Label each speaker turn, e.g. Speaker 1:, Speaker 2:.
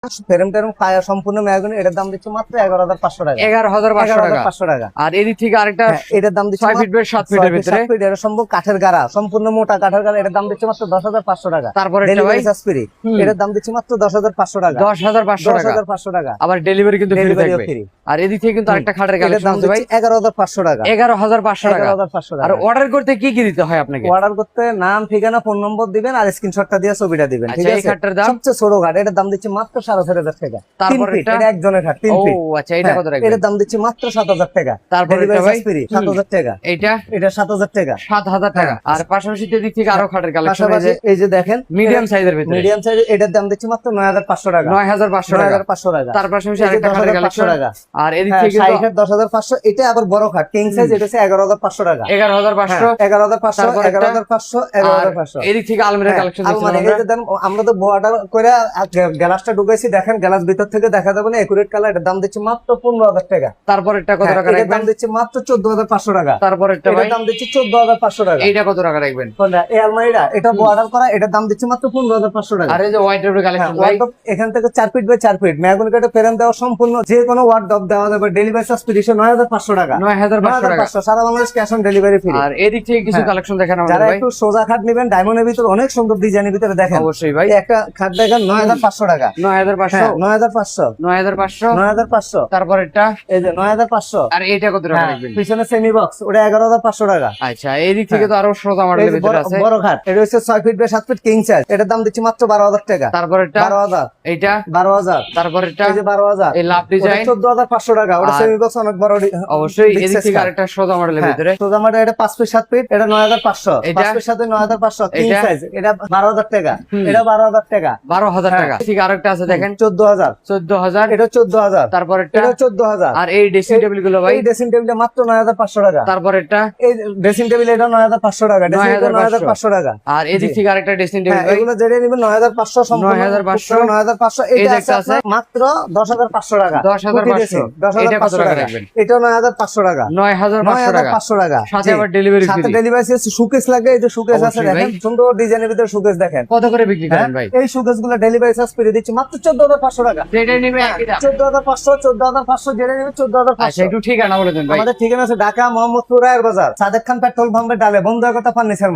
Speaker 1: Frame টেরম খায়া সম্পূর্ণ mahogany, এটার দাম দিচ্ছে মাত্র 11,500 টাকা।
Speaker 2: 11,500 টাকা। আর এদিক থেকে আরেকটা
Speaker 1: এটার দাম দিচ্ছে
Speaker 2: 6 ফিট বাই 7 ফিটের ভিতরে,
Speaker 1: 7 ফিট, এটা সম্ভব কাঠের গাড়া, সম্পূর্ণ মোটা কাঠের গাড়া, এটার দাম দিচ্ছে মাত্র 10,500 টাকা।
Speaker 2: তারপরে এটা ভাই
Speaker 1: ডেলিভারি চার্জ ফ্রি, এটার দাম দিচ্ছে মাত্র 10,500 টাকা।
Speaker 2: 10,500 টাকা। আবার ডেলিভারি কিন্তু ফ্রি থাকবে। আর এদিক থেকে কিন্তু আরেকটা খাটের কালেকশন আছে ভাই,
Speaker 1: 11,500 টাকা।
Speaker 2: 11,500 টাকা।
Speaker 1: 11,500 টাকা।
Speaker 2: আর অর্ডার করতে কি কি দিতে হয় আপনাকে?
Speaker 1: অর্ডার করতে নাম, ঠিকানা, ফোন নম্বর দিবেন আর স্ক্রিনশটটা দিয়ে ছবিটা দিবেন, ঠিক
Speaker 2: আচ্ছা, এই
Speaker 1: আছে?
Speaker 2: খাটটার দাম
Speaker 1: সবচেয়ে ছোট খাট, এটার দাম দিচ্ছে মাত্র 4,500 টাকা।
Speaker 2: তারপর
Speaker 1: 3 ফিট, এটা একজনের খাট 3 ফিট।
Speaker 2: ও আচ্ছা, এটা কত রাখবেন?
Speaker 1: এটার দাম দিচ্ছে মাত্র 7,000 টাকা।
Speaker 2: তারপর এটা
Speaker 1: ডেলিভারি
Speaker 2: ভাই
Speaker 1: চার্জ ফ্রি, 7,000 টাকা।
Speaker 2: এটা
Speaker 1: 7,000 টাকা।
Speaker 2: 7,000 টাকা। আর পাশাপাশি এদিক থেকে আরো খাটের কালেকশন আছে,
Speaker 1: পাশাপাশি এই যে দেখেন
Speaker 2: মিডিয়াম সাইজের ভিতরে,
Speaker 1: মিডিয়াম সাইজ, এটার দাম দিচ্ছে মাত্র 9,500 টাকা।
Speaker 2: 9,500 টাকা।
Speaker 1: 9,500 টাকা।
Speaker 2: তার পাশাপাশি আরেকটা খাটের কালেকশন। আর এদিক থেকে
Speaker 1: 10,500, এটা আবার বড় খাট কিং সাইজ, এটা হচ্ছে 11,500 টাকা।
Speaker 2: 11,500
Speaker 1: 11,500, 11,500, 11,500।
Speaker 2: এদিক থেকে আলমারির কালেকশন
Speaker 1: আলমারি, এই যে দেখেন, আমরা তো বর্ডার করে গ্লাসটা ঢুকাইছি, দেখেন গ্লাস ভিতর থেকে দেখা যাবে না, একুরেট কালার, এটার দাম দিচ্ছে মাত্র 15,000 টাকা।
Speaker 2: তারপর এটা কত টাকা
Speaker 1: এটার
Speaker 2: রাখবেন?
Speaker 1: দাম দিচ্ছে মাত্র 14,500 টাকা।
Speaker 2: তারপর এটা ভাই,
Speaker 1: এটার দাম দিচ্ছে 14,500 টাকা।
Speaker 2: এইটা কত টাকা রাখবেন?
Speaker 1: কোনটা? এই আলমারিটা, এটা বর্ডার করা, এটার দাম দিচ্ছে মাত্র 15,500 টাকা।
Speaker 2: আর এই যে হোয়াইট এর কালেকশন ভাই,
Speaker 1: এখান থেকে 4 ফিট বাই 4 ফিট মেহগনি কাঠে ফ্রেম দেওয়া, সম্পূর্ণ যে কোনো ওয়ার্ডরোব দেওয়া যাবে। ডেলিভারি চার্জ ফ্রি, 9,500 টাকা।
Speaker 2: 9,500 টাকা।
Speaker 1: সারা Bangladesh cash on delivery free.
Speaker 2: আর এদিক থেকে কিছু কালেকশন দেখেন আমাদের
Speaker 1: যারা
Speaker 2: ভাই,
Speaker 1: একটু সোজা খাট নেবেন, ডায়মন্ডের ভিতরে অনেক সুন্দর ডিজাইনের ভিতরে দেখেন,
Speaker 2: অবশ্যই ভাই।
Speaker 1: একটা খাট দেখেন 9,500 টাকা।
Speaker 2: 9,500
Speaker 1: 9,500,
Speaker 2: 9,500
Speaker 1: 9,500।
Speaker 2: তারপর এটা,
Speaker 1: এই যে 9,500।
Speaker 2: আর এইটা কত টাকা রাখবেন?
Speaker 1: পিছনে সেমি বক্স, ওটা 11,500 টাকা।
Speaker 2: আচ্ছা, এদিক থেকে তো আরো সোজা মডেলের ভিতরে আছে,
Speaker 1: বড় খাট, এটা হচ্ছে 6 feet by 7 feet king size, এটার দাম দিচ্ছি মাত্র 12,000 টাকা।
Speaker 2: তারপর এটা
Speaker 1: 12,000,
Speaker 2: এইটা
Speaker 1: 12,000।
Speaker 2: তারপর এটা
Speaker 1: এই যে 12,000,
Speaker 2: এই লাভ ডিজাইন
Speaker 1: 14,500 টাকা। ওটা সেমি বক্স, অনেক বড়।
Speaker 2: অবশ্যই এদিক থেকে আরেকটা সোজা মডেলের ভিতরে,
Speaker 1: সোজা মডেল, এটা 5 ফিট 7 ফিট, এটা 9,500।
Speaker 2: এটা
Speaker 1: 5 ফিট 7 9,500 কিং
Speaker 2: এটা
Speaker 1: সাইজ, এটা 12,000 টাকা। এটা 12,000 টাকা।
Speaker 2: 12,000 টাকা। ঠিক আরেকটা আছে দেখেন,
Speaker 1: 14,000।
Speaker 2: 14,000।
Speaker 1: এটা 14,000।
Speaker 2: তারপর এটা
Speaker 1: এটা 14,000।
Speaker 2: আর এই ড্রেসিং টেবিল গুলো ভাই,
Speaker 1: এই ড্রেসিং টেবিলটা মাত্র 9,500 টাকা।
Speaker 2: তারপর এটা
Speaker 1: এই ড্রেসিং টেবিল, এটা 9,500 টাকা। ড্রেসিং টেবিল 9,500 টাকা।
Speaker 2: আর এদিক থেকে আরেকটা ড্রেসিং টেবিল ভাই,
Speaker 1: এগুলো যেটা নিবেন 9,500, সম্পূর্ণ
Speaker 2: 9,500।
Speaker 1: 9,500।
Speaker 2: এই
Speaker 1: এটা
Speaker 2: একটা
Speaker 1: আছে মাত্র 10,500 টাকা।
Speaker 2: 10,500। এটা কত টাকা রাখবেন?
Speaker 1: এটা 9,500 টাকা।
Speaker 2: 9,500 টাকা।
Speaker 1: 9,500 টাকা।
Speaker 2: সাথে আবার ডেলিভারি ফ্রি।
Speaker 1: সাথে ডেলিভারি সুকেস লাগে, এই যে সুকেস আছে
Speaker 2: অবশ্যই
Speaker 1: দেখেন,
Speaker 2: ভাই।
Speaker 1: সুন্দর ডিজাইনের ভিতরে সুকেস দেখেন।
Speaker 2: কত করে বিক্রি করেন ভাই?
Speaker 1: এই সুকেস গুলো ডেলিভারি চার্জ পেয়ে দিচ্ছি মাত্র 14,500 টাকা।
Speaker 2: যেটা নিবে একই দাম,
Speaker 1: 14,500, 14,500, যেটা নিবে 14,500।
Speaker 2: আচ্ছা, একটু ঠিকানা বলে দেন ভাই।
Speaker 1: আমাদের ঠিকানা আছে ঢাকা মোহাম্মদপুর রায়ের বাজার, সাদেক খান পেট্রোল পাম্পের ডালে, বন্ধুর কথা ফার্নিচার।